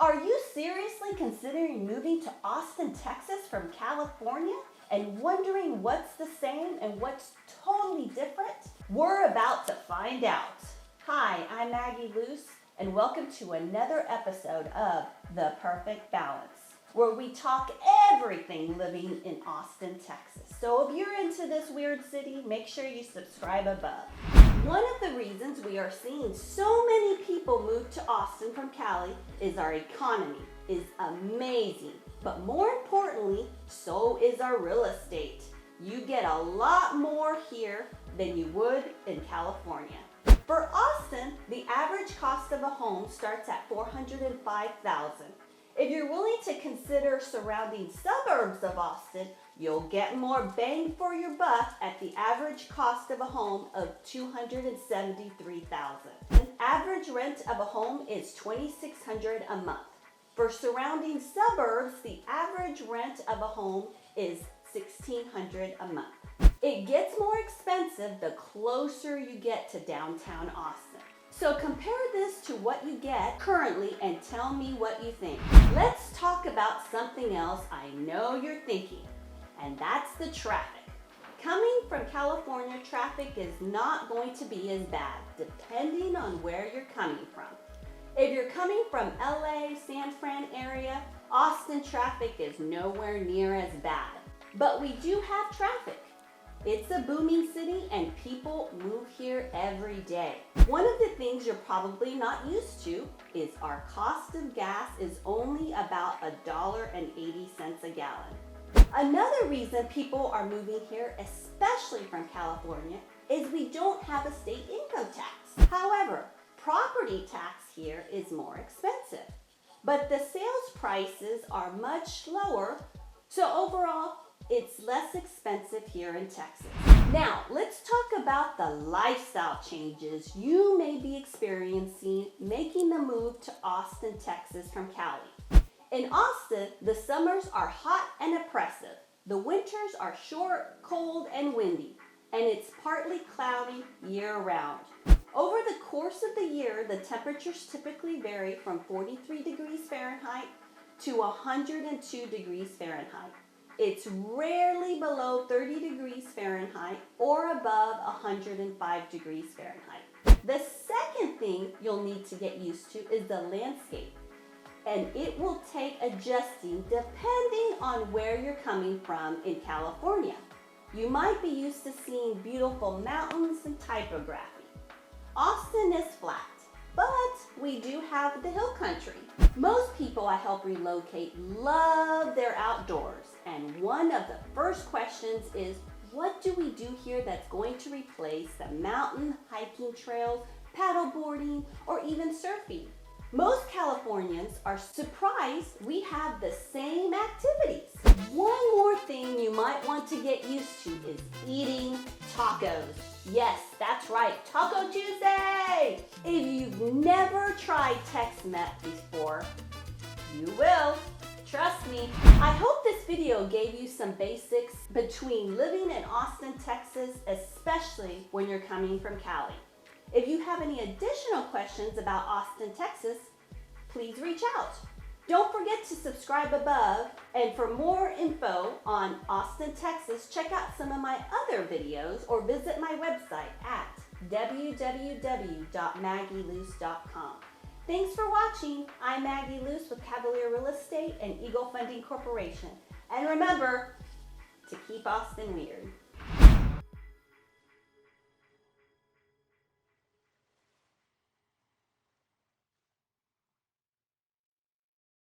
Are you seriously considering moving to Austin, Texas from California and wondering what's the same and what's totally different? We're about to find out. Hi, I'm Maggie Luce, and welcome to another episode of The Perfect Balance, where we talk everything living in Austin, Texas. So if you're into this weird city, make sure you subscribe above. One of the reasons we are seeing so many people move to Austin from Cali is our economy is amazing. But more importantly, so is our real estate. You get a lot more here than you would in California. For Austin, the average cost of a home starts at $405,000. If you're willing to consider surrounding suburbs of Austin, you'll get more bang for your buck at the average cost of a home of $273,000. An average rent of a home is $2,600 a month. For surrounding suburbs, the average rent of a home is $1,600 a month. It gets more expensive the closer you get to downtown Austin. So compare this to what you get currently and tell me what you think. Let's talk about something else I know you're thinking, and that's the traffic. Coming from California, traffic is not going to be as bad, depending on where you're coming from. If you're coming from LA, San Fran area, Austin traffic is nowhere near as bad. But we do have traffic. It's a booming city and people move here every day. One of the things you're probably not used to is our cost of gas is only about $1.80 a gallon. Another reason people are moving here, especially from California, is we don't have a state income tax. However, property tax here is more expensive, but the sales prices are much lower, so overall, it's less expensive here in Texas. Now, let's talk about the lifestyle changes you may be experiencing making the move to Austin, Texas from Cali. In Austin, the summers are hot and oppressive. The winters are short, cold, and windy, and it's partly cloudy year-round. Over the course of the year, the temperatures typically vary from 43 degrees Fahrenheit to 102 degrees Fahrenheit. It's rarely below 30 degrees Fahrenheit or above 105 degrees Fahrenheit. The second thing you'll need to get used to is the landscape, and it will take adjusting depending on where you're coming from in California. You might be used to seeing beautiful mountains and typography. Austin is flat, but we do have the hill country. Most people I help relocate love their outdoors, and one of the first questions is, what do we do here that's going to replace the mountain hiking trails, paddleboarding, or even surfing? Most Californians are surprised we have the same activities. One more thing you might want to get used to is eating tacos. Yes, that's right, Taco Tuesday! If you've never tried Tex-Mex before, you will. Trust me. I hope this video gave you some basics between living in Austin, Texas, especially when you're coming from Cali. If you have any additional questions about Austin, Texas, please reach out. Don't forget to subscribe above, and for more info on Austin, Texas, check out some of my other videos or visit my website at www.maggieluce.com. Thanks for watching. I'm Maggie Luce with Cavalier Real Estate and Eagle Funding Corporation. And remember to keep Austin weird.